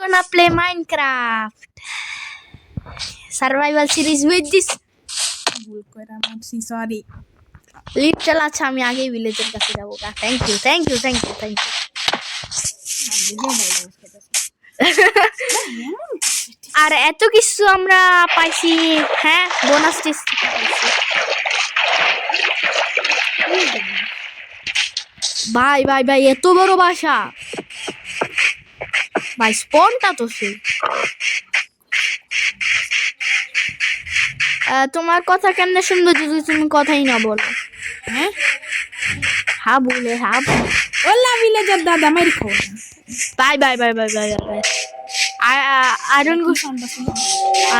Gonna play Minecraft survival series with this ভুল করে মারছি সরি লিফট চালাচ্ছে আমি আগেই ভিলেজের কাছে যাবো থ্যাংক ইউ আর এত কিছু আমরা পাইছি হ্যাঁ বোনাস টেস্ট পাইছি ভাই এত বড় বাসা ভাই স্পনটা তো সেই তোমার কথা কেমনে শুনবো যদি তুমি কথাই না বলো হ্যাঁ হ্যাঁ বলে ওলা ভিলেজার দাদা মারি খাও বাই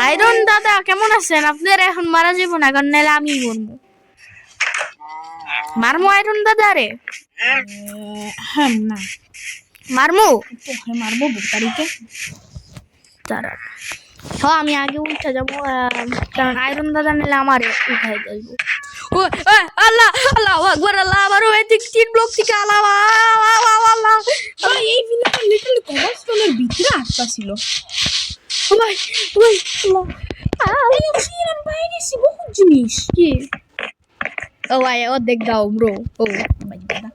আয়রন দাদা কেমন আছেন আপনার এখন মারা যাবো না কারণ নাহলে আমি বলবো মারমো আয়রন দাদা রে হ্যাঁ না মারমো মারবো বুকারিকে তারা হ্যাঁ আমি আগে উঠে যাবো কারণ আয়রন দাদা নিলে আমার উঠাই যাইবো ও আল্লাহ আকবার আল্লাহ আবার ওই দিক 3 ব্লক থেকে আল্লাহ এই ভিলেজের লিটল কবস্টোনের ভিতরে আটকা ছিল ভাই এই অক্সিজেন পাই গেছি বহুত জিনিস কি ও ভাই অর্ধেক দাও ব্রো ও ভাই দাদা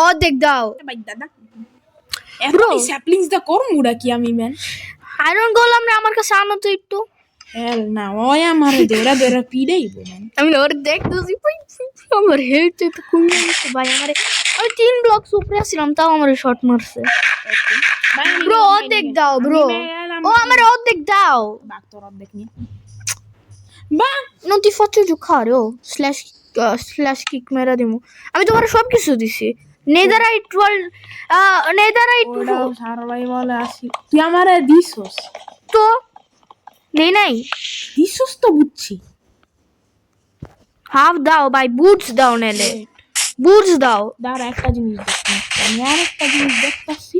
অর্ধেক দাও ভাই দাদা ব্রো স্যাপলিংস দা কর মুড়া কি আমি ম্যান আয়রন গোলাম রে আমার কাছে আনো তো একটু হেল না ওই আমার দৌড়া পিড়াই বলেন আমি ওর দেখতেছি আমার হেড তো কমে গেছে ভাই আমার ওই 3 ব্লক উপরে ছিলাম তাও আমার শট মারছে ব্রো অর্ধেক দাও ব্রো ও আমার অর্ধেক দাও বাক তোর অর্ধেক নি বা নতি ফটো জুখা রে ও স্ল্যাশ কিক মেরা দিমু আমি তোমার সব কিছু দিছি নেদারাইট ওয়ার্ল্ড নেদারাইট সার্ভাইভাল আসি তুই আমারে দিছস তো নাই দিছস তো বুঝছি হাফ দাও ভাই বুটস দাও নেলে বুটস দাও দাঁড়া একটা জিনিস দেখছি আমি আর একটা জিনিস দেখতাছি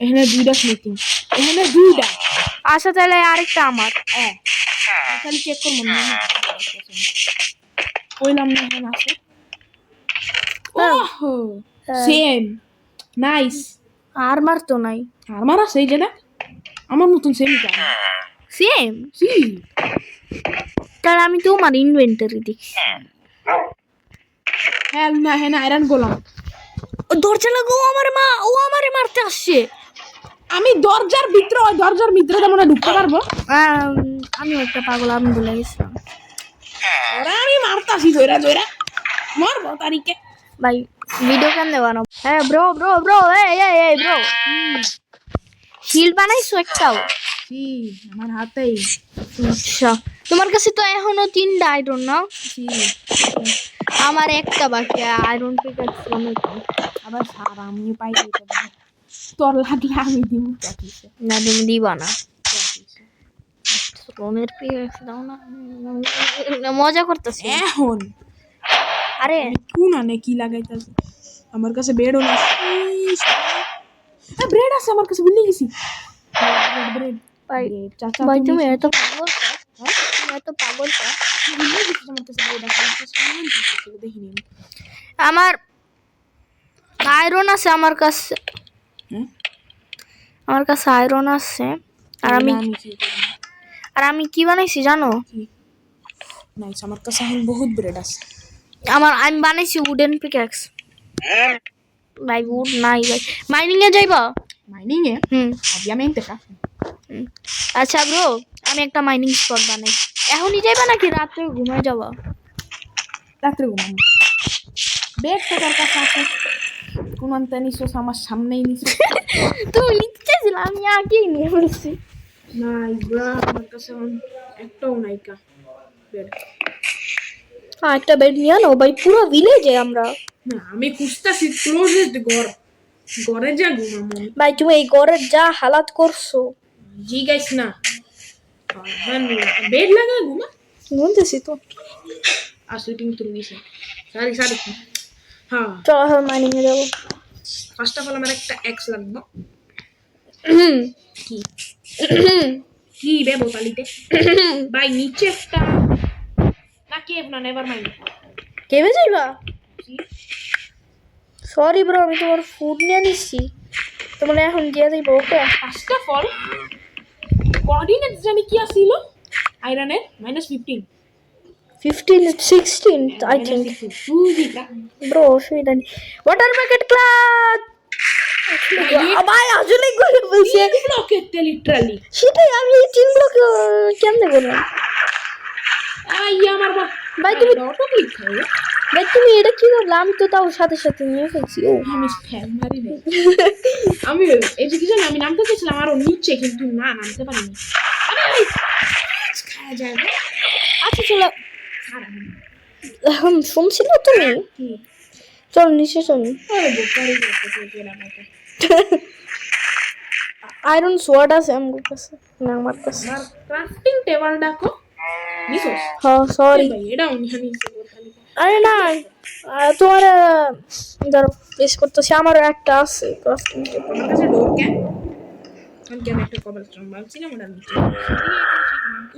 এখানে দুইটা স্লিপিং এখানে দুইটা আচ্ছা তাহলে আরেকটা আমার হ্যাঁ খালি চেক করব না কইলাম না এখানে আছে ওহো সেম নাইস আর্মার তো নাই আর্মার আছে এই যেটা আমার মতন সেমই তো সেম সি তাহলে আমি তোমার ইনভেন্টরি দেখি হ্যাঁ না আয়রন গোলাম দরজা লাগো আমার মা ও আমারে মারতে আসছে আমি দরজার ভিতরে মনে ঢুকতে পারবো আমি একটা পাগল আমি বলে গেছিলাম ওরা আমি মারতাছি ধইরা মারবো তারিখে ভাই ভিডিও কেন দেওয়ানো হ্যাঁ ব্রো এই ব্রো শিল্ড বানাইছো একটাও সি আমার হাতেই আচ্ছা তোমার কাছে তো এখনো 3টা আয়রন না সি আমার একটা বাকি আয়রন পিকাক্স অনেক আবার সার আমি পাই তোর লাগলে আমি দিব না তুমি দিবা না রোমের পিকাক্স দাও না মজা করতেছি এখন আরে কোন আনে কি লাগাইতাছি আমার কাছে বেড হলো ব্রেড আছে আমার কাছে ভুলে গেছি ব্রেড চাচা ভাই তুমি এত পাগল দেখিনি আমার আয়রন আছে আমার কাছে আয়রন আছে আর আমি কি বানাইছি জানো নাইস আমার কাছে এখন বহুত ব্রেড আছে আমি বানাইছি উডেন পিক্যাক্স ভাই উড নাই ভাই মাইনিং এ যাইবা মাইনিং এ obviamente আচ্ছা ব্রো আমি একটা মাইনিং স্পট বানাই এখনই যাইবা নাকি রাতে ঘুমায় যাবা রাতে ঘুমাবো বেড তো তোর কাছে আছে কোন আনতে নিছো আমার সামনেই নিছো তুমি ইচ্ছে ছিল আমি আগেই নিয়ে বলছি নাই ব্রা আমার কাছে একটাও নাই কা বেড একটা বেড নিয়ে নাও ভাই পুরো ভিলেজে আমরা না আমি খুঁজতাছি ক্লোজেস্ট ঘরে যা ঘুমাবো ভাই তুমি এই ঘরের যা হালাত করছো জি গাইস না বেড লাগা ঘুমতেছি তো শুটিং তুলে নিছে সারি হ্যাঁ চলো মাইনিং এ যাবো ফার্স্ট অফ অল আমার একটা এক্স লাগবে কি বে বোতালিতে ভাই নিচে একটা না কেভ না নেভার মাইন্ড কেভে যাইবা সরি ব্রো আমি তোমার ফুড নিয়ে নিচ্ছি তোমরা এখন দিয়ে দিব okay first of all coordinates জানি কি আছিল আয়রনের -15 15 16 আই থিঙ্ক ব্রো অসুবিধা নেই ওয়াটার প্যাকেট ক্লাচ ভাই আসলে করে বলছে ব্লকেতে লিটারালি সেটাই আমি এই 3 ব্লক কেমনে করলাম আমার ভাই তুমি অটো ক্লিক খাই ভাই তুমি এটা কি করলে আমি তো তাও সাথে সাথে নিয়ে ফেলছি ও আমি স্প্যাম মারি রে আমি এই যে কি জানি আমি নামতে চেয়েছিলাম আরো নিচে কিন্তু না নামতে পারিনি খাওয়া যায় না আচ্ছা চলো এখন শুনছি না তুমি চল নিচে চল আয়রন সোয়ার্ড আছে আমার কাছে না আমার কাছে ক্রাফটিং টেবিল ডাকো নিছোস হ্যাঁ সরি ভাই এটা উনি আরে না তোমার ধরো প্লেস করতেছি আমার একটা আছে ক্রাফটিং টেবিল আমার কাছে ডোর ক্যান আমি একটা কবলস্টোন বালছি না ওটা নিচে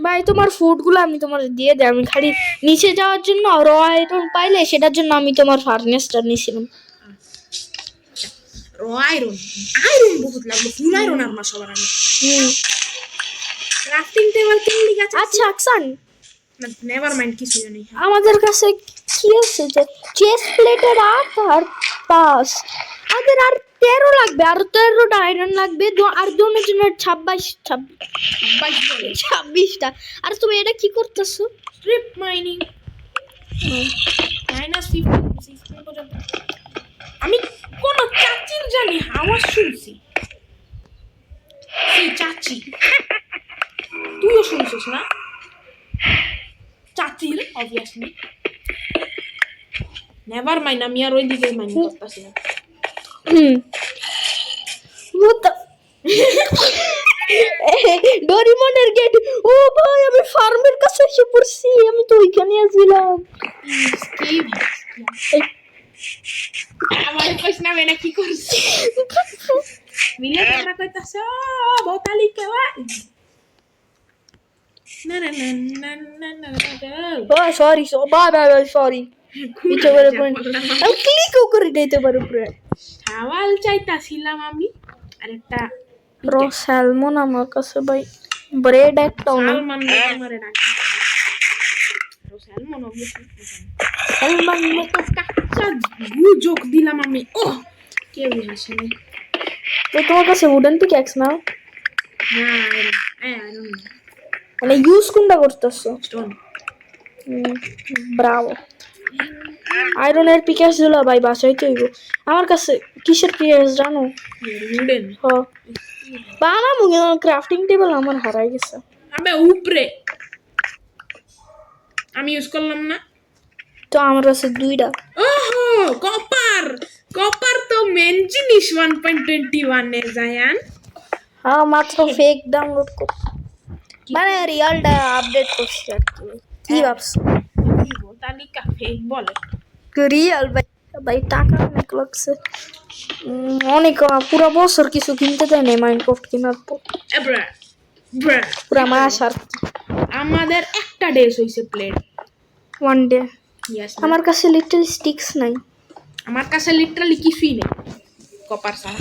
ভাই তোমার ফুডগুলো আমি তোমার দিয়ে দেই আমি খালি নিচে যাওয়ার জন্য র আয়রন পাইলে সেটার জন্য আমি তোমার ফার্নেসটা নিয়েছিলাম আয়রন বহুত লাগবে ফুল আয়রন আর মা সবার আমি ক্রাফটিং টেবিল কিন লিখা আছে আচ্ছা আকসান নেভার মাইন্ড কিছু জানি আমাদের কাছে কি আছে যে চেস্ট প্লেটের 8 আর 5 আমাদের আর 13 লাগবে আর 13টা আয়রন লাগবে আর দুটোর জন্য 26টা আর তুমি এটা কি করতেছো স্ট্রিপ মাইনিং -15 পর্যন্ত আমি কোন চাচির জানি আওয়াজ শুনছি সেই চাচি তুইও শুনছিস না চাচির অবভিয়াসলি নেভার মাইন্ড আমি আর ওই দিকে মাইন্ড করতেছি না ডোরিমনের গেট ও ভাই আমি ফার্মের কাছে এসে পড়ছি আমি তো ওইখানে আসছিলাম আমার কইছ না বেনা কি করছিস মিলে তোমরা কইতাছ বোতালি কেবা না না না না না না ও সরি বাই সরি পিছে করে আমি ক্লিকও করে দিতে পারো পুরো সাওয়াল চাইতাছিলাম আমি আরেকটা রো স্যালমন আমার কাছে ভাই ব্রেড একটাও না সালমান আমারে ডাকি রো স্যালমন অবভিয়াসলি স্যালমন তো কাঁচা গুজোক দিলাম আমি ও কেউ হাসে না তো তোমার কাছে উডেন পিক্যাক্স না মানে ইউজ কোনটা করতেছো স্টোন ব্রাভো আয়রনের পিক্যাক্স দিলা ভাই বাসাইতে হইব আমার কাছে কিসের পিক্যাক্স জানো উডেন হ্যাঁ বানাবো ক্রাফটিং টেবিল আমার হারাই গেছে আবে উপরে আমি ইউজ করলাম না তো আমার কাছে 2টা ওহো কপার তো মেন জিনিস 1.21 এ জায়ান হ্যাঁ মাত্র ফেক ডাউনলোড কর মানে রিয়েলটা আপডেট করছি আর কি ভাবছো তালিকা ফেক বলে রিয়েল ভাই টাকা অনেক লাগছে অনেক পুরো বছর কিছু কিনতে দেয় না মাইনক্রাফট কেনার পর পুরো মাস আর আমাদের একটা ডেস হইছে প্লেট 1 ডে ইয়েস আমার কাছে লিটল স্টিক্স নাই আমার কাছে লিটারালি কিছুই নেই কপার ছাড়া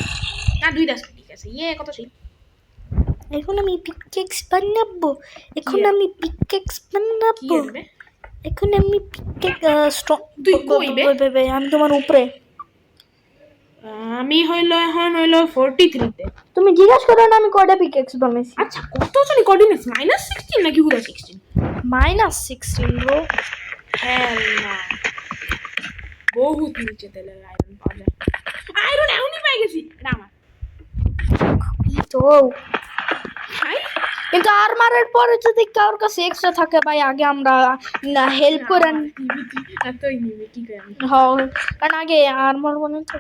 না 2টা স্টিক আছে কত সেই এখন আমি পিকএক্স বানাবো এখন আমি স্ট্রং তুই কই বে? আমি তোমার উপরে আমি এখন হইলো 43 তে তুমি জিজ্ঞাসা করো না আমি কয়টা পিকএক্স বানাইছি আচ্ছা কত জানি কোঅর্ডিনেটস -16 নাকি পুরো 16 -16 ব্রো হেল না বহুত নিচে তেলে আয়রন পাওয়া যায় আয়রন এখনই পেয়ে গেছি এটা আমার তো কিন্তু আর্মারের পরে যদি কারোর কাছে এক্সট্রা থাকে ভাই আগে আমরা হেল্প করে এতই নিবে কি করে হ্যাঁ কারণ আগে আর্মার বানাতে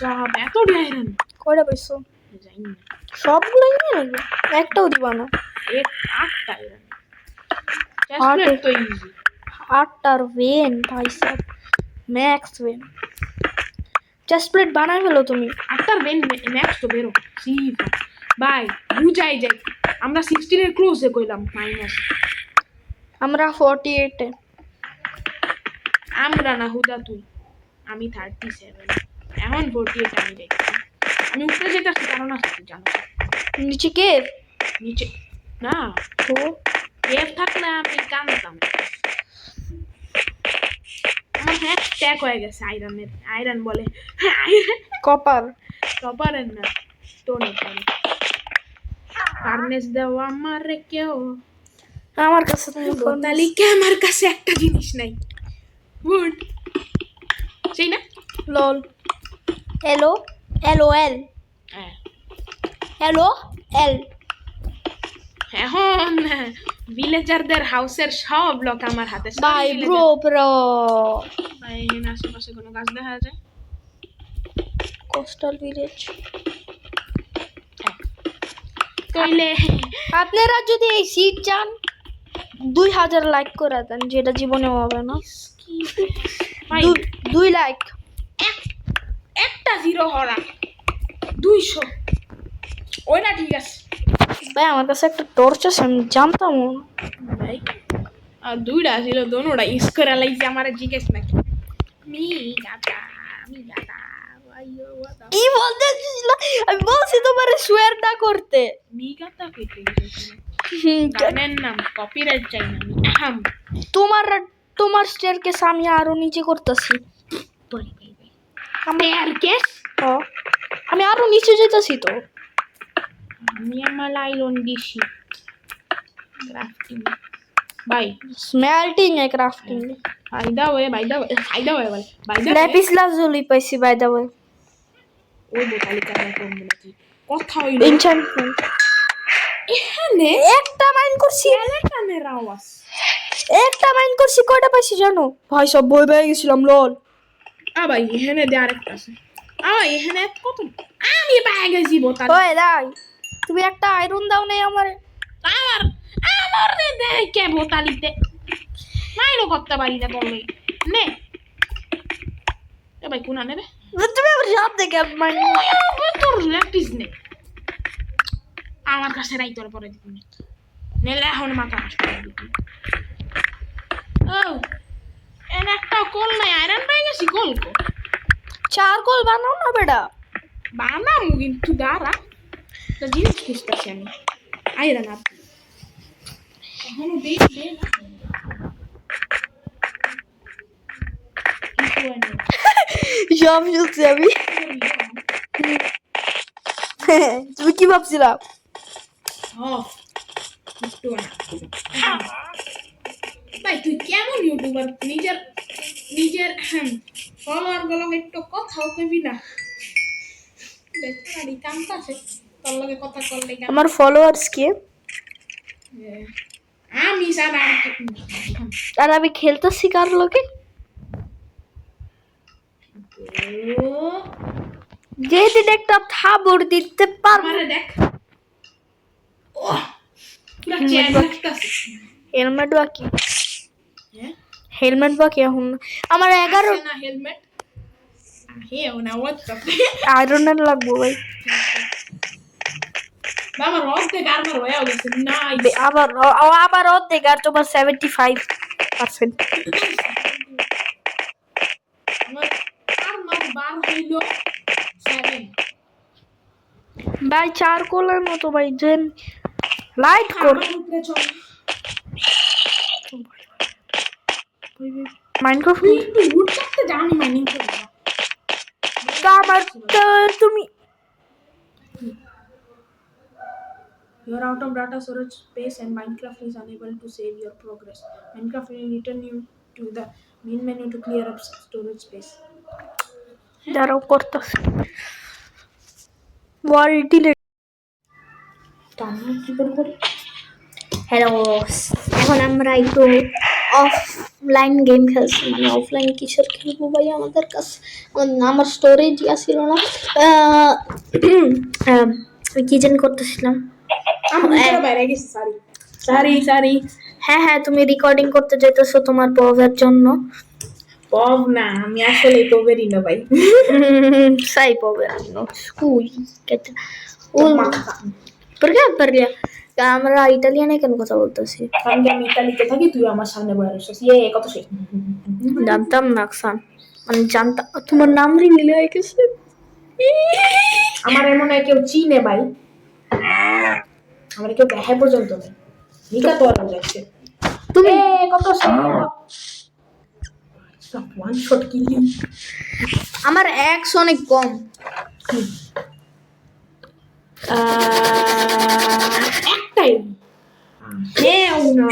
সব এত আয়রন কয়টা পাইছো জানি না সবগুলোই নিয়ে নেবে একটাও দিবা না 8টা আয়রন জাস্ট তো ইজি 8টার ভেন ভাই সব ম্যাক্স ভেন চেস্ট প্লেট বানাই ফেলো তুমি 8টার ভেন ম্যাক্স তো বেরো সিভ বাই বুঝাই যাই আমরা 16 এর ক্লোজে কইলাম মাইনাস আমরা 48 এ আমরা না হুদা তুই আমি 37 এখন 48 আমি দেখছি আমি উপরে যেতেছি কারণ আছে তুই জানো নিচে কে নিচে না তো কেভ থাকলে আমি কানতাম আমার হ্যাঁ ট্যাগ হয়ে গেছে আয়রনের আয়রন বলে আয়রন কপার কপারের না স্টোনের পরে ফার্নেস দেওয়া আমারে কেউ আমার কাছে তুমি তালিকা আমার কাছে একটা জিনিস নাই গুড সেই না লল হ্যালো হ্যালো এল হ্যাঁ হ্যালো এল এখন ভিলেজারদের হাউসের সব লোক আমার হাতে বাই ব্রো ব্রো ভাই এখানে আশেপাশে কোনো গাছ দেখা যায় কোস্টাল ভিলেজ কইলে আপনারা যদি এই সিট চান 2000 লাইক করে দেন যেটা জীবনে হবে না ভাই 2 লাইক একটা জিরো হরা 200 ওইটা ঠিক আছে ভাই আমার কাছে একটা টর্চ আছে আমি জানতাম ভাই আর দুইটা ছিল দোনোটা ইউজ করে লাইছে আমার জিজ্ঞেস নাকি মি গাতা আইয়ো ওয়াদা কি বলতেছিল আমি বলছি তোমারে সুয়ার না করতে মি গাতা কইতে গেছে গানের নাম কপিরাইট চাই না আমি তোমার স্টেয়ারকেস আমি আরো নিচে করতেছি আমি আরো নিচে যেতেছি তো আমি আমার আইরন দিছি ক্রাফটিং ভাই স্মেল্টিং এ ক্রাফটিং ফায়দা হয় বলে ফায়দা ল্যাপিস লাজুলি পাইছি বাই দা ওয়ে ওই বোতালি কাটা কোন নাকি কথা হইল এনচ্যান্টমেন্ট এখানে একটা মাইন করছি এলাকানের আওয়াজ কয়টা পাইছি জানো ভাই সব বই পেয়ে গেছিলাম লল ভাই এখানে দে আরেকটা আছে এখানে কত আমি পেয়ে গেছি বোতাল ওই দাই তুমি একটা আয়রন দাও নাই আমারে আমার দে কে বোতালিতে মাইরো করতে পারি না বললে নে ভাই কোনা নেবে তুমি আমার জান দেখে মাইন তোর ল্যাপটিস নে আমার কাছে নাই তোর পরে দিবি নেলে এখন মাথা নষ্ট করে দিবি ও এন একটা কল নাই আয়রন পাই গেছি কল কো চারকোল বানাও না বেটা বানাবো কিন্তু দাঁড়া তো জিনিস খুঁজতেছি আমি আয়রন আর এখনো দেখ সব শুনছি আমি তুমি কি ভাবছিলা ভাই তুই কেমন ইউটিউবার নিজের ফলোয়ার গুলো একটু কথাও কবি না বেচারি কামতাছে তোর লগে কথা করলে আমার ফলোয়ার্স কি আমি সাদা আর আমি খেলতেছি কার লগে যেদিন একটা থাবড় দিতে পারবো আমারে দেখ ও পুরা চেয়ার লাগতাছে হেলমেট বাকি হেলমেট বাকি এখন আমার 11 না হেলমেট হে ওনা WhatsApp আয়রনের লাগবো ভাই বাবা রক দে গার্মার হয়ে গেছে নাইস আবার অর্ধেক আর তোমার 75% আমার বার হইল 7 ভাই চারকোলের মতো ভাই জেন লাইট কর উপরে চল মাইনক্রাফট তুই উঠতে জানি মাইনিং করব কামার তুমি You are out of data storage space and Minecraft is unable to save your progress. Minecraft will return you to the main menu to clear up storage space. দাঁড়াও করতেছি ওয়ার্ল্ড ডিলিট হ্যালো এখন আমরা একটু offline game খেলছি মানে offline কিসের খেলবো ভাই আমাদের কাছে আমার স্টোরেজ আসছিল না কি যেন করতেছিলাম Sorry. হ্যাঁ তুমি রেকর্ডিং করতে যেতেছো তোমার পবের জন্য পব না আমি আসলে পবেরই না ভাই sai poverino scusi perché আমরা ইতালিয়ানে কেন কথা বলতেছি কারণ আমি ইতালিতে থাকি তুই আমার সামনে বসে আছিস কত শেষ জানতাম না মানে জানতাম তোমার নাম রিভিল হয়ে গেছে আমার এমন হয় কেউ চিনে ভাই, আমার কেউ দেখে পর্যন্ত নেই। নিকা তো আর যাচ্ছে তুমি কত ওয়ান শট কিলিং। আমার এক্স অনেক কম। একটাই হ্যাঁ না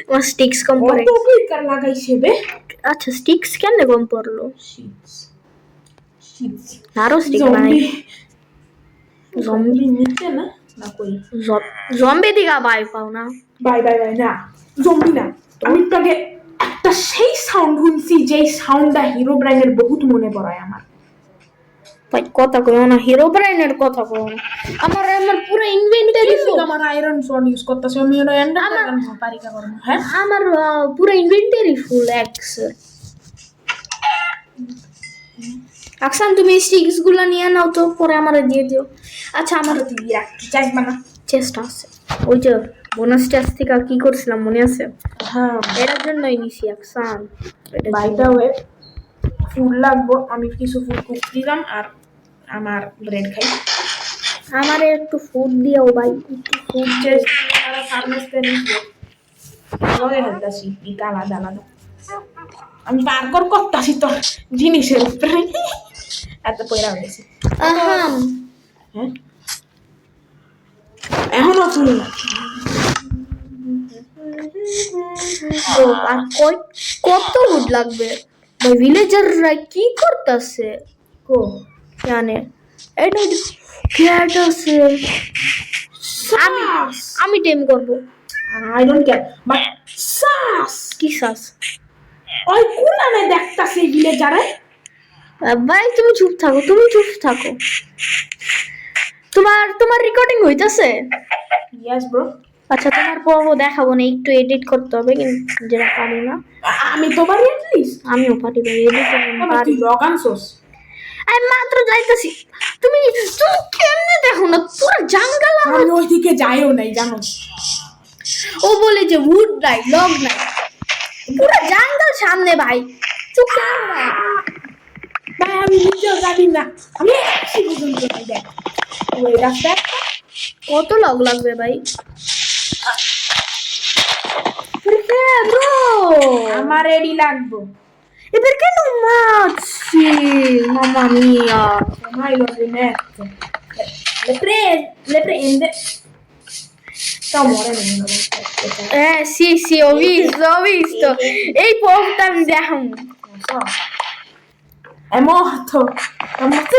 আমার স্টিক্স কম পড়ে। কত ক্লিকার লাগাইছে বে। আচ্ছা স্টিক্স কেন কম পড়লো? শিটস আরো স্টিক বানাই। জম্বি নিচে না না কই জম্বি দিগা বাই পাও না। বাই বাই বাই না জম্বি না। আমি তাকে একটা সেই সাউন্ড শুনছি যেই সাউন্ডটা হিরো ব্রাইনের বহুত মনে পড়ায় আমার। ভাই কথা কইও না, হিরো ব্রাইনের কথা কইও না। আমার পুরো ইনভেন্টরি ফুল। আমার আয়রন সোয়ার্ড ইউজ করতেছে আমি ওর এন্ডার ড্রাগন পারিকা করব। হ্যাঁ আমার পুরো ইনভেন্টরি ফুল এক্স। আকসান তুমি স্টিক্স গুলা নিয়ে নাও তো, পরে আমারে দিয়ে দিও। আচ্ছা আমার দিয়ে রাখতে চাইবা না? চেষ্টা আছে, ওই যে বোনাস টেস্ট থেকে কি করছিলাম মনে আছে? হ্যাঁ এটার জন্যই নিছি আকসান। বাইটা ওয়ে ফুল লাগবো, আমি কিছু ফুল কুক দিলাম আর আমার ব্রেড খাই। আমারে একটু ফুড দিও ভাই, একটু ফুড যে সারা ফার্মেসতে নিয়ে লগে হেলতাছি এটা আলাদা আলাদা। আমি বারবার করতাছি তোর জিনিসের উপরে এত পয়রা হয়েছে। আহাম হ্যাঁ এখনো ফুল না। তো আর কত উড লাগবে ভাই? ভিলেজাররা কি করতেছে কো জানে? এটা ক্যাট আছে, আমি টেম করব। আই ডোন্ট কেয়ার বাট সাস কি সাস? ওই কোন আনে দেখতাছি ভিলেজারে। ভাই তুমি চুপ থাকো, তুমি চুপ থাকো। তোমার রেকর্ডিং হইতাছে? Yes bro. আচ্ছা তোমার পর্ব দেখাবো না, একটু এডিট করতে হবে, কিন্তু যেটা পারি না। আমি তো পারি এটলিস্ট। আমিও পারি ভাই, এডিট আমার পারি। কি লগান সোস আমি মাত্র যাইতাছি, তুমি কেমনে দেখো না? পুরো জঙ্গল। আমি ওইদিকে যাইও নাই জানো। ও বলে যে উড নাই, লগ নাই, পুরো জঙ্গল সামনে ভাই। চুপ থাকো ভাই। ভাই আমি নিজেও জানি না, আমি একশি পর্যন্ত নাই। দেখ ওই রাস্তা কত লগ লাগবে ভাই? ব্রো আমার রেডি লাগবো। এবার কেন মারছি? মামা মিয়া, Ormai lo rimetto. Le prende. Sta morendo. sì sì, ho visto. এই পর্বটা আমি দেখাম। Non so. È morto. È morto.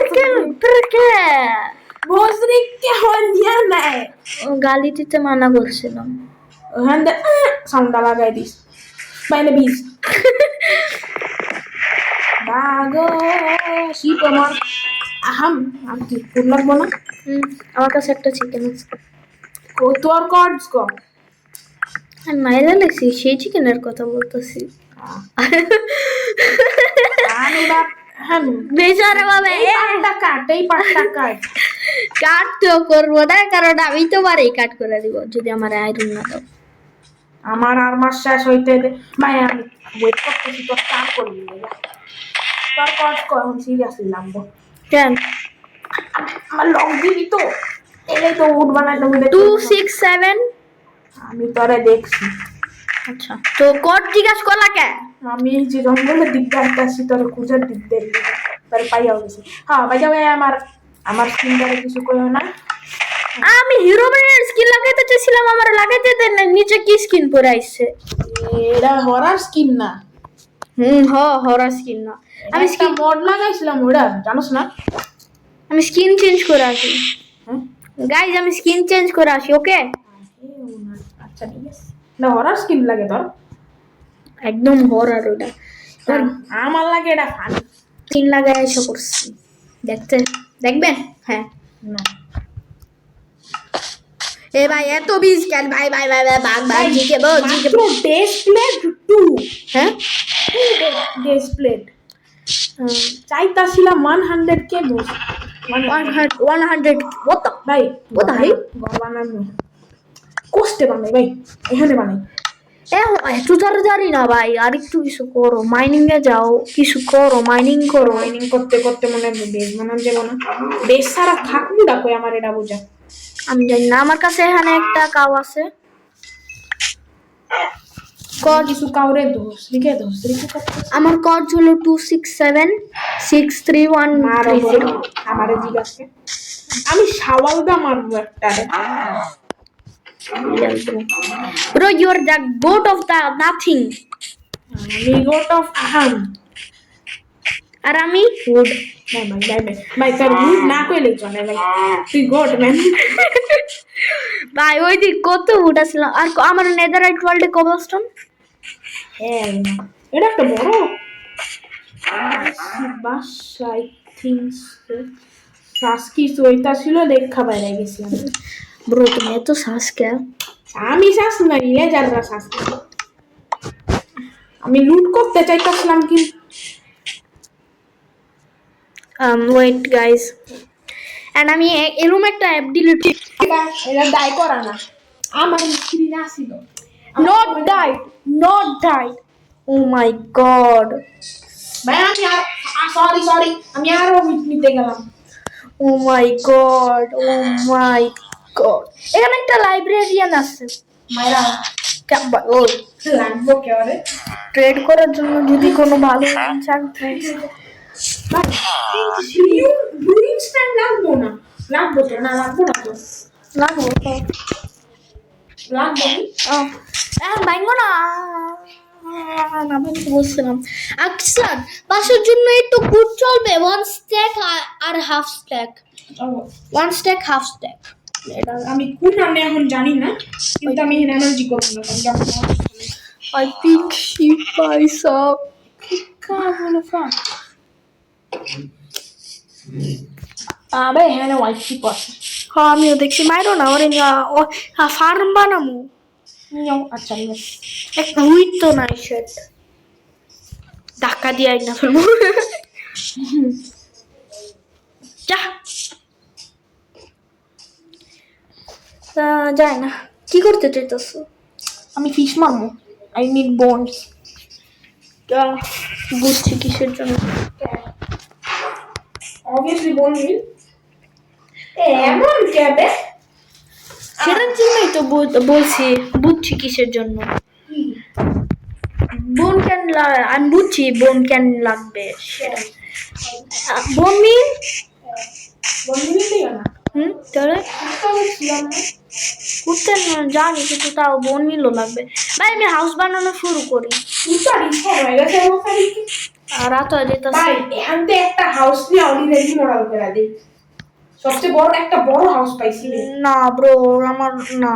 Perché? Mostri che ogniana è. গালি দিতে মানা করছিলাম। Hande sound alla gaidis. Bene bis. Bago. Sì, pomar. Aham. Anche pull লাগবো না? আমার কাছে একটা চিকেন আছে। তোর কার্ডস কো? আমি মাইরা লেছি, সেই চিকেনের কথা বলতেছি। আমি বাপ হ্যাঁ বেচারা বাবা, এই পাটটা কাট কাট তো করবো না, কারণ আমি তো বারেই কাট করে দিব যদি আমার আয়রন না দাও। আমার আর মাস শেষ হইতে ভাই আমি ওয়েট করতেছি তোর কাজ করবি না। তোর কাজ কর আমি সিরিয়াসলি নামবো। কেন? আমার লং দিবি তো এলে তো উড বানাই দেবো। 267 আমি তোরে দেখছি। আচ্ছা তো কোড জিজ্ঞাসা করলা কে? আমি এই যে জঙ্গলের দিক দিয়ে আসছি তোর খুঁজার দিক দিয়ে তোর পাইয়া গেছি। হ্যাঁ ভাই যাবে আমার স্কিনটারে কিছু কইও না। আমি হিরো ব্র্যান্ডের স্কিন লাগাইতে চাইছিলাম, আমার লাগাইতে দেন না। নিচে কি স্কিন পরে আইছে? এটা হরার স্কিন না। হরার স্কিন না। আমি স্কিন মড লাগাইছিলাম ওটা জানোস না? আমি স্কিন চেঞ্জ করে আসি। হ্যাঁ গাইজ আমি স্কিন চেঞ্জ করে আসি, ওকে? আচ্ছা ঠিক আছে। না হরার স্কিন লাগে তোর? একদম হরার ওটা। আমার লাগে এটা ফান স্কিন লাগাই এসে করছি, দেখবেন। হ্যাঁ না এ ভাই এত বীজ কেন ভাই? ভাই ভাই ভাই বাগ জিকে ডিসপ্লেট 2 হ্যাঁ ডিসপ্লেট চাইতাছিলাম 100 কে বস 100 what the ভাই what the hell? বানানো কষ্টে বানাই ভাই, এখানে বানাই এত তাড়াতাড়ি না ভাই, আর একটু কিছু করো, মাইনিং এ যাও, কিছু করো, মাইনিং করো। মাইনিং করতে করতে মনে হয় বেশ বানান যাবো না। বেশ সারা থাকুন ডাকো আমার এটা বোঝা। আমি জানি না, আমার কাছে এখানে একটা কাউ আছে। কর কিছু কাউরে দোষ লিখে করতে আমার কড হলো 267631330। আমারে জিজ্ঞাসা আমি সাওয়ালদা মারবো একটা Bro, you're the goat of the nothing. আমি গোট অফ আহাম আর আমি গুড ভাই তোর গুড না কইলে চলে ভাই তুই গোট ম্যান ভাই ওই দিক কত উড আছিল। আর আমার নেদাররাইট ওয়ার্ল্ডে কবলস্টোন। হ্যাঁ এটা একটা বড় বাস আই থিংক শাসকি সইতা ছিল দেখা বাইরে গেছি আমি। ব্রো তুমি এত শ্বাস কে? আমি শ্বাস নাই লেজাররা শ্বাস আমি লুট করতে চাইতাছিলাম কি ওয়েট গাইস, এন্ড আমি এরকম একটা অ্যাপ ডিলিট। এটা দায় করা না আমার স্ক্রিন আসিল not died oh my God. ভাই আমি আর সরি আমি আরো নিতে গেলাম ও মাই গড, এখানে একটা লাইব্রেরিয়ান আছে মাইরা ও লাগবো কেওরে ট্রেড করার জন্য যদি কোনো ভালো চান ট্রেড ব্লুইং স্ট্যান্ড লাগবো না লাগবো তো না লাগবো না তো লাগবো তো। লাগবো ভাইঙ্গো না আমি তো বলছিলাম। আচ্ছা বাসের জন্য একটু গুড চলবে, 1 স্ট্যাক আর half stack, 1 stack half stack. আমি কোন নামে এখন জানি না কিন্তু আমি এনার্জি করব না কারণ I think she buys up. কারণ ফান আবে হ্যাঁ হোয়াইট চিপ আছে হ্যাঁ আমিও দেখছি, মাইরো না ওরে ফার্ম বানামু। নিও আচ্ছা ইয়েস এক উইথ তো নাই সেট ধাক্কা দিয়ে না ফেলবো। যা যায় না। কি করতে চাইতেছো? আমি ফিশ মারবো আই নিড বোনস বুঝছি কিসের জন্য। অবভিয়াসলি বোন মিল এমন কেবে সেটার জন্যই তো বলছি, বুঝছি কিসের জন্য। বোন কেন আমি বুঝছি বোন কেন লাগবে সেটা। বোন মিল বোন মিল দিও না তাহলে ছিলাম না করতে জানি কিন্তু তাও বোন মিলও লাগবে। ভাই আমি হাউস বানানো শুরু করি। উতারি হয়ে গেছে ওখানে আর রাত হয়ে যেতেছে। ভাই এখানতে একটা হাউস নিয়ে অলরেডি মডেল করে দিই সবচেয়ে বড় একটা বড় হাউস পাইছি রে না ব্রো আমার না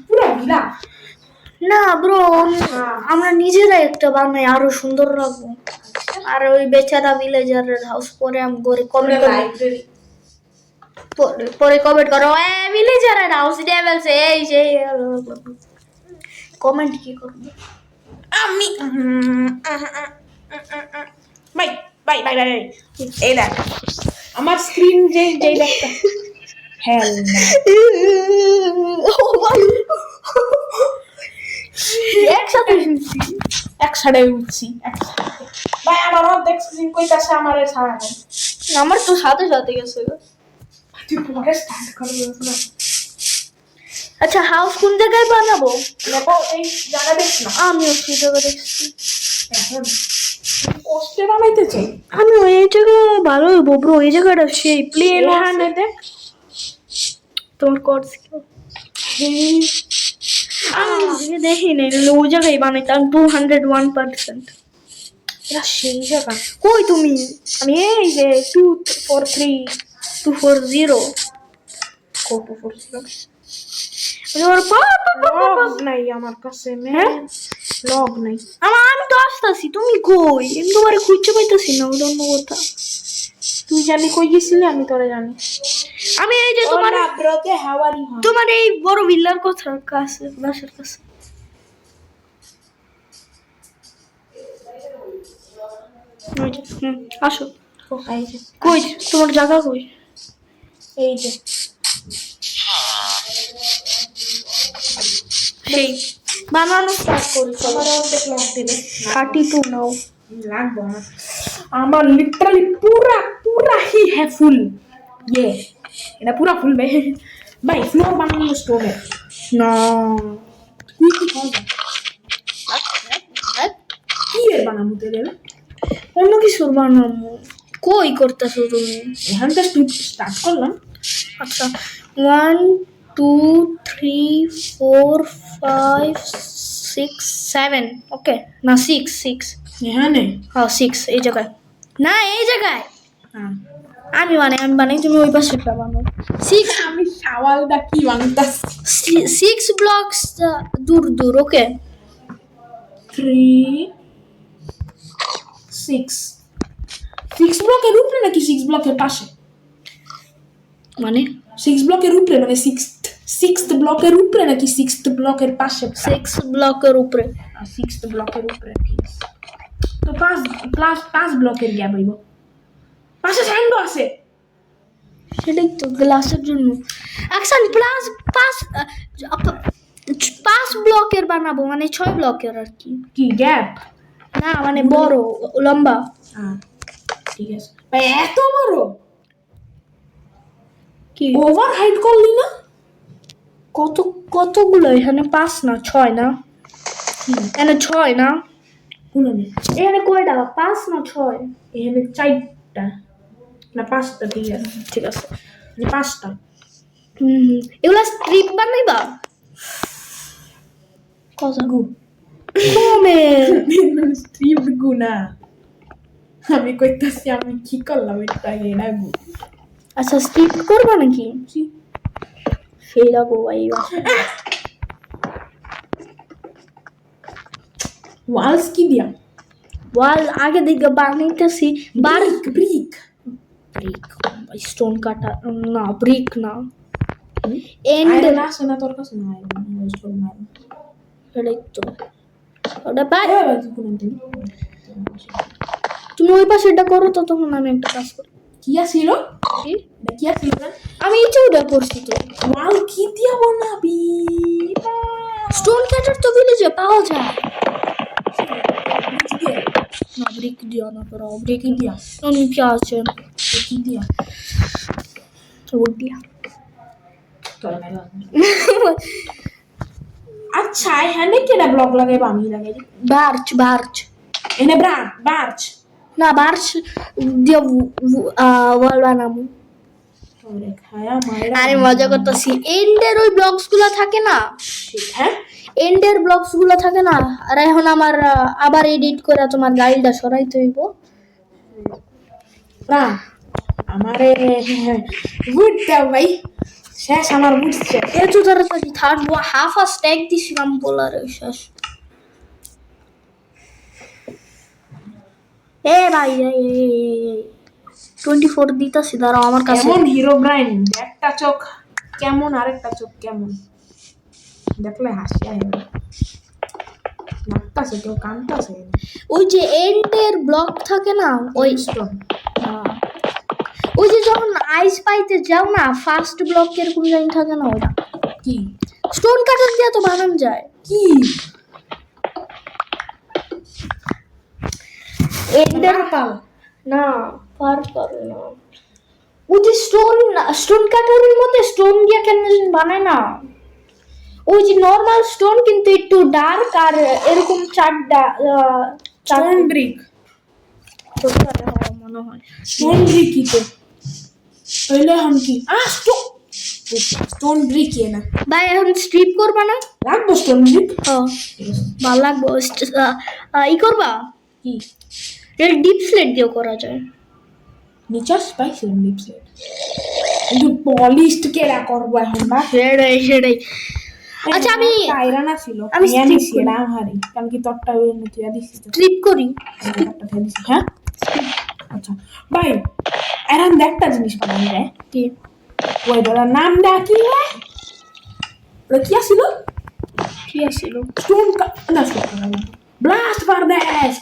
পুরো ভিলা না ব্রো, আমরা নিজেরাই একটা বানাই আরো সুন্দর লাগবে। আর ওই বেচারা ভিলেজারের হাউস পরে আমি করে কমেন্ট লাইব্রেরি পরে কমেন্ট করো এ ভিলেজারের হাউস ডেভেলস এই সেই কমেন্ট কি করবে আমি ভাই ভাই ভাই ভাই এই দেখ আমার স্ক্রিন যেই দেখটা হেল না একসাথে উঠছি ভাই আমার অর্ধেক স্ক্রিন কইতাছে আমার ছাড়া নাই আমার তো সাথে সাথে গেছে। তুই পরে স্টার্ট করবি না আচ্ছা হাউস কোন জায়গায় বানাবো? দেখো এই জায়গা দেখছ না আমিও সেই জায়গা দেখছি। এখন পোস্টে বানাইতে চাই আমি ওই জায়গা ভালো হইব ব্রো, এই জায়গাটা সেই প্লেন এখানে দেখ তোমার কোর্স আমি দেখি নাই ওই জায়গায় বানাইতাম 201%। এটা সেই জায়গা কই তুমি? আমি এই যে 243 কত করছিল লগ নাই আমার কাছে হ্যাঁ লগ নাই আমি তো আসতেছি, তুমি কই? আমি তোমার খুঁজতে পাইতেছি না ওই জন্য কথা। তুই জানি কই গেছিলি আমি তোরে জানি আমি এই যে তোমার ব্রতে হাওয়ারি হয় তোমার এই বড় ভিলার কথা কাছে বাসার কাছে। আসো এই যে কই তোমার জায়গা কই? এই যে সেই বানানো স্টার্ট করি। আমার অর্ধেক ব্লক দিলে 32 নাও। লাগবো আমার। আমার লিটারালি পুরা পুরা হি হ্যাঁ ফুল ইয়ে এটা পুরা ফুল ভাই ফ্লোর বানানো স্টোরে না কি কি খাওয়া যায়? কি এর বানাবো তেলে অন্য কিছুর বানাবো। কই করতেছো তুমি? এখান থেকে স্টার্ট করলাম। আচ্ছা 1 2 3 4 5 6 7 ওকে না 6 এখানে হ্যাঁ 6 এই জায়গায় না এই জায়গায় হ্যাঁ আমি বানাই তুমি ওই পাশে বানাও 6 আমি সাওয়ালটা কি বানাইতাছি 6 ব্লকস দূর দূর ওকে 3 6 ব্লকের উপরে নাকি 6 ব্লকের পাশে মানে 6 ব্লকের উপরে মানে 6th ব্লকের উপরে নাকি 6th ব্লকের পাশে 6 ব্লকের উপরে 6th ব্লকের উপরে ঠিক আছে তো 5 ব্লকের গ্যাপ হইব পাশে স্যান্ডও আছে সেটাই তো গ্লাসের জন্য অ্যাকশন প্লাস 5 ব্লকের বানাবো মানে 6 ব্লকের আর কি কি গ্যাপ না মানে বড় লম্বা হ্যাঁ ঠিক আছে ভাই এত বড় কি ওভার হাইট করলি না কতগুলো এখানে 5 না 6 না এখানে 6 না কোন নেই এখানে কয়টা 5 না 6 এখানে 4টা না 5টা ঠিক আছে যে 5টা এগুলা স্ট্রিপ বানাইবা কথা গু কমে স্ট্রিপ গু না আমি কইতাছি আমি কি করলাম এটা না গু আচ্ছা স্ট্রিপ করবা নাকি ফেলা গো ভাই ওয়ালস কি দিয়া ওয়াল আগে দিকে বানাইতেছি ব্রিক স্টোন কাটা না ব্রিক না এন্ড আয়রন আছে না তোর কাছে না আয়রন ইউজ করব না এটাই তো ওটা বাই এবার কি কোন দিন তুমি ওই পাশে এটা করো তো তখন আমি একটা কাজ করি কি আছিল কি? এটা কি আছিল না আমি এই যে ওটা করছি তো ওয়াল কি দিয়া বানাবি স্টোন কাটার তো ভিলেজে পাওয়া যায় না ব্রিক দিও না তোরা ব্রিক দিয়া আমি কি আছে কি দিয়া ওর দিয়া তোর মেলা আচ্ছা এখানে কেডা ব্লক লাগাইবা আমি লাগাই বার্চ এনে বার্চ না বার্চ দিয়ে ওয়াল বানাবো তোরে খায়া মাইরা আরে মজা করতেছি এন্ডের ওই ব্লকস গুলো থাকে না হ্যাঁ এন্ডের ব্লকস গুলো থাকে না আর এখন আমার আবার এডিট করে তোমার গাইডটা সরাইতে হইব না আমারে বুট দাও ভাই শেষ আমার বুট শেষ এত তাড়াতাড়ি থার্ড হাফ আ স্ট্যাক দিছিলাম বলার শেষ এ ভাই 24 দিতাছি দাঁড়াও আমার কাছে কেমন হিরো ব্রাইন একটা চোখ কেমন আরেকটা চোখ কেমন দেখলে হাসি আয় লাগতাছে কেউ কানতাছে ওই যে এন্ডের ব্লক থাকে না ওই স্টোন ওই যে যখন আইস পাইতে যাও না ফার্স্ট ব্লক এরকম জানি থাকে না ওটা কি স্টোন কাটার দিয়ে তো বানানো যায় কি এন্ডের পাল না পার না ওই যে স্টোন কাটারের মধ্যে স্টোন দিয়ে কেন বানায় না ওই যে নর্মাল স্টোন কিন্তু একটু ডার্ক আর এরকম চারটা স্টোন ব্রিক মনে হয় স্টোন ব্রিক কি তো তাহলে এখন কি স্টোন ব্রিক না ভাই এখন স্ট্রিপ করবা না লাগবো স্টোন ব্রিক হ্যাঁ ভালো লাগবো ই করবা কি এটা ডিপ স্লেট দিয়েও করা যায় নিচার স্পাইসি লিপস কিন্তু পলিশড কেরা করবো এখন বা সেটাই আচ্ছা আমি আয়রন ছিল আমি আমি strip করি। সেরা হারি কারণ কি তোরটা ওই মতো দিছি তো স্ট্রিপ করি একটা ফেলে দিছি হ্যাঁ আচ্ছা ভাই আয়রন একটা জিনিস পাওয়া যায় কি ওই ধরার নামটা কি হয় ওটা কি ছিল কি আছিল স্টোন না স্টোন ব্লাস্ট ফার্নেস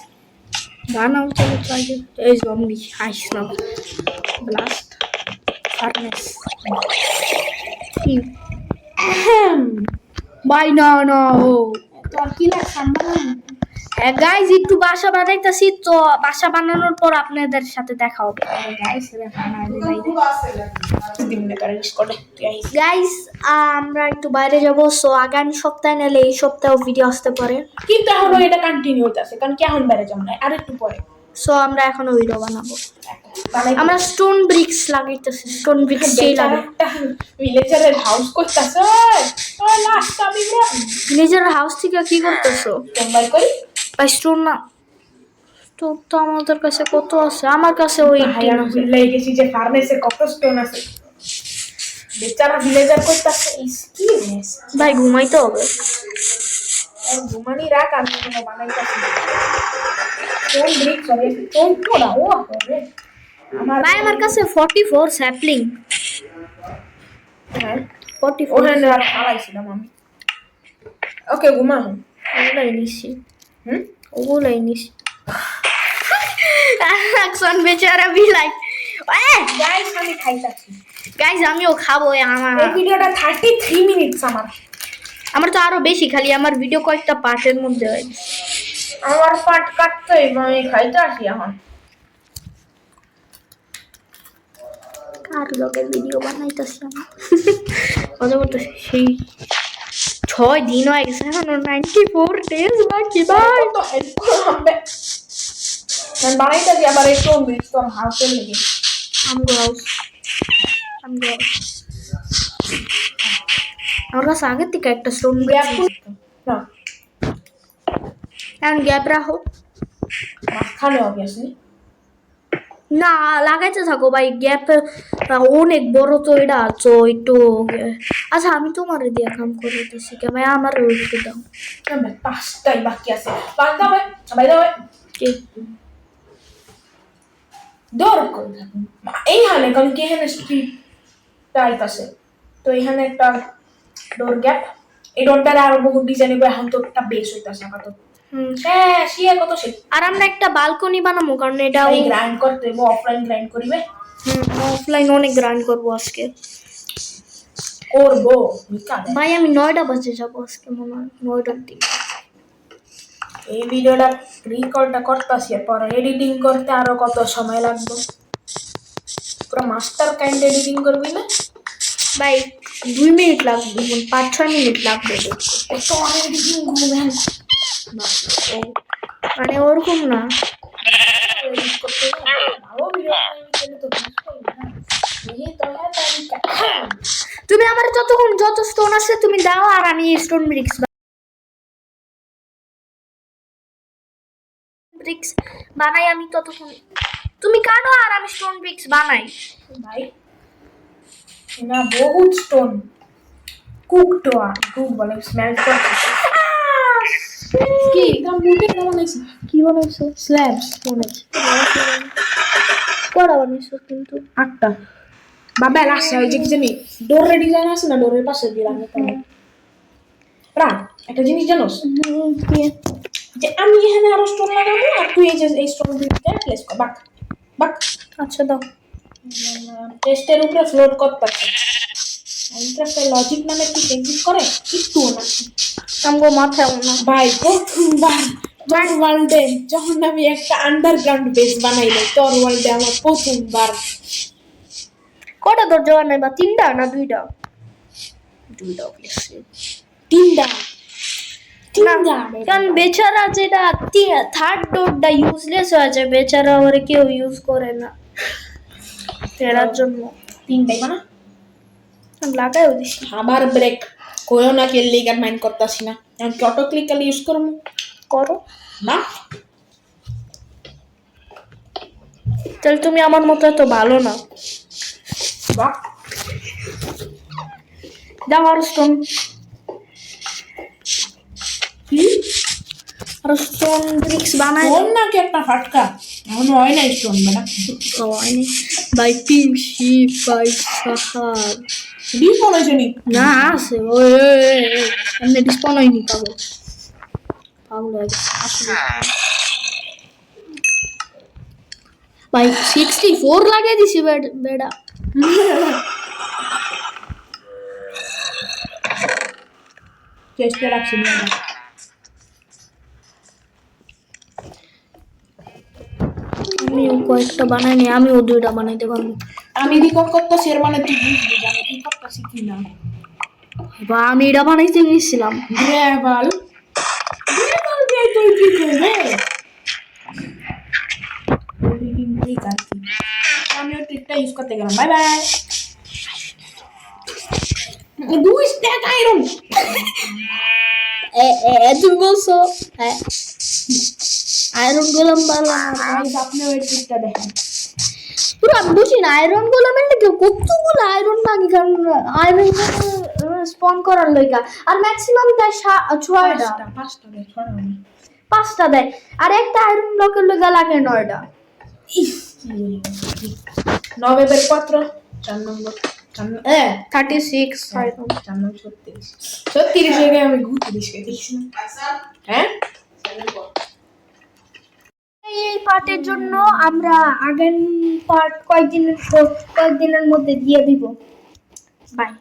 বানাও চলো ট্রাই এই জম্বি হাইস না ব্লাস্ট ফার্নেস কি ভাই না ও তো আর কি লাগে সামনে হ্যাঁ গাইজ একটু বাসা বানাইতেছি, তো বাসা বানানোর পর আপনাদের সাথে দেখা হবে। গাইস রে দিমনে করে ডিসকর্ডে তুই আইস গাইজ আমরা একটু বাইরে যাব, সো আগামী সপ্তাহে নাহলে এই সপ্তাহে ভিডিও আসতে পারে। কিন্তু এখনো এটা কন্টিনিউ হইতাছে কারণ কি এখন বাইরে যাব না আর একটু পরে সো আমরা এখনো ভিডিও বানাবো। বানাই আমরা স্টোন ব্রিক্স লাগাইতেছি, স্টোন ব্রিক্স সেই লাগে। ভিলেজারের হাউস করতেছে ওই লাস্ট আমি ব্রো নিজের হাউস থেকে কি করতেছো? তোমরাই করি ভাই স্টোন না, স্টোন তো আমাদের কাছে কত আছে, আমার কাছে ওই ভাই আমি ভুলে গেছি যে ফার্মেসে কত স্টোন আছে বেচারা ভিলেজার করতেছে স্কিলনেস ভাই ঘুমাইতে হবে। আর ঘুমানি রাখ আর কোনো বানাইতাছি কোন ব্রিক করে কোন পোড়া ও হবে আমার ভাই আমার কাছে 44 স্যাপলিং, হ্যাঁ 44 ওখানে আর হারাইছিলাম আমি ওকে ঘুমাবো ওগুলাই নিছি, হুম ওগুলাই নিছি। অ্যাকশন বেচারা বিলাই। গাইস আমি খাইতাছি গাইজ আমিও খাবো। আমার এই ভিডিওটা 33 মিনিটস আমার তো আরো বেশি, খালি আমার ভিডিও কয়েকটা পার্টের মধ্যে হয়। আমার পাট কাটতে আমি খাইতে আসি এখন কার লোকের ভিডিও বানাইতেছি আমি কত করতে সেই 6 দিন হয়ে গেছে, এখনো 94 ডেজ বাকি ভাই। তো হেল্প করবে আমি বানাইতাছি আবার একটু মিক্স কর হাউসের লেগে আমগো হাউস, আমগো হাউস। আমার কাছে আগের থেকে একটা স্টোন গ্যাপ না এখন গ্যাপ রাখো মাঝখানে অবভিয়াসলি না, লাগাইতে থাকো ভাই, গ্যাপ অনেক বড় তো এটা, তো একটু আচ্ছা আমি তোমার দিয়ে কাম করতেছি কে ভাই, আমার একটু দাও। পাঁচটাই বাকি আছে বান্দা ভাই সবাই দাও কি দৌড় করে থাকুন এইখানে কারণ কি এখানে স্ট্রিট টাইপ আছে তো এখানে একটা ডোর গ্যাপ এই ডোরটার আরো বহু ডিজাইন এখন তো একটা বেস হইতাছে আপাতত হ্যাঁ শিয়া কত সে আর আমরা একটা বালকনি বানাবো, কারণ এটা এই গ্রাইন্ড করতে হবে অফলাইন গ্রাইন্ড করিবে অফলাইন অনেক গ্রাইন্ড করবো আজকে। করবো মিকালে ভাই আমি 9টা বাজে যাবো আজকে, মনে হয় 9টার দিকে। এই ভিডিওটা রিকর্ডটা করতেছি পরে এডিটিং করতে আরো কত সময় লাগবে পুরো মাস্টার কাইন্ড এডিটিং করবি না ভাই 2 মিনিট লাগবে, 5-6 মিনিট লাগবে এত এডিটিং ঘুমেন মানে ওরকম না। এডিট করতে ভালো ভিডিও বানাইতে তো বুঝতে না এই তো হ্যাঁ তারিকা তুমি আমার যত স্টোন আছে তুমি দাও, আর আমি স্টোন ব্রিক্স বানাই, আমি ততক্ষণ তুমি কাটো আর আমি স্টোন ব্রিক্স বানাই। ভাই না বহুত স্টোন কুকড কুক বলে স্মেল করছে কি একদম মুখে না বানাইছি কি বানাইছো? স্ল্যাবস বানাইছি কড়া বানাইছো কিন্তু 8টা বাবা লাস্ট ওই যে কি জানি ডোরের ডিজাইন আছে না ডোরের পাশে দিয়ে রাখতে প্রাণ একটা জিনিস জানোস কি যে আমি এখানে আরো স্টোন লাগাবো আর তুই এই যে এই স্টোন দিয়ে প্লেস কর বাক বাক আচ্ছা দাও। টেস্টের উপরে ফ্লোট করতেছে ইন্টারফেস লজিক নামে কি এক্সিস্ট করে একটু না আমগো মাথায় না ভাই প্রথমবার আমার ওয়ার্ল্ডে যখন আমি একটা আন্ডারগ্রাউন্ড বেস বানাইলাম তোর ওয়ার্ল্ডে আমার প্রথমবার কটা দরজা বানাইবা? 3টা না 2টা? 2টা অবশ্যই। 3টা কারণ বেচারা যেটা থার্ড ডোরটা ইউজলেস হয়ে যায়, বেচারা ওরে কেউ ইউজ করে না, ফেরার জন্য 3টাই বানা লাগাইও দিছি। আবার ব্রেক কোয়ো না কে লিগার মাইন্ড করতাছি না আমি অটো ক্লিক কালি ইউজ করব করো না তাহলে তুমি আমার মতো এত ভালো না। বাহ দাও আর স্টোন, কি আর স্টোন ব্রিক্স বানাই কোন না কি একটা ফাটকা এখন হয় না স্টোন বানা হয়নি বাই পিসি বাই সাহার ডিসপন হয়েছে নি না আছে ওই এমনি ডিসপন হয়নি, পাগল পাগল হয়ে গেছে আসলে। ভাই 64 লাগিয়ে দিছি বেডা চেষ্টা রাখছি না একটা বানাইনি, আমিও দুইটা বানাইতে পারবো। আমি রেকর্ড করতেছি এর মানে তুই বুঝবি যে আমি কি করতেছি কি না। বা আমি এটা বানাইতে গেছিলাম। গ্রেভাল দিয়ে তুই কি করবে? আমিও ট্রিকটা ইউজ করতে গেলাম। Bye bye. 2 stack iron. তুমি বলছো আয়রন গোলাম বানালাম। গাইস আপনি ওই ট্রিকটা দেখেন। পুরো আমি বুঝি না আয়রন গোলামের নাকি কতগুলো আয়রন লাগে, কারণ আয়রন স্পন করার লইগা আর ম্যাক্সিমাম দেয় 6টা, 5টা দেয়, 6টা না। 5টা দেয়, আর একটা আয়রন ব্লকের লইগা লাগে 9টা। নভেম্বর 4 নম্বর 36 36 জায়গায় আমি 32 কে দেখছি না। হ্যাঁ এই পার্টের জন্য আমরা আগের পার্ট কয়েকদিনের মধ্যে দিয়ে দিব। বাই।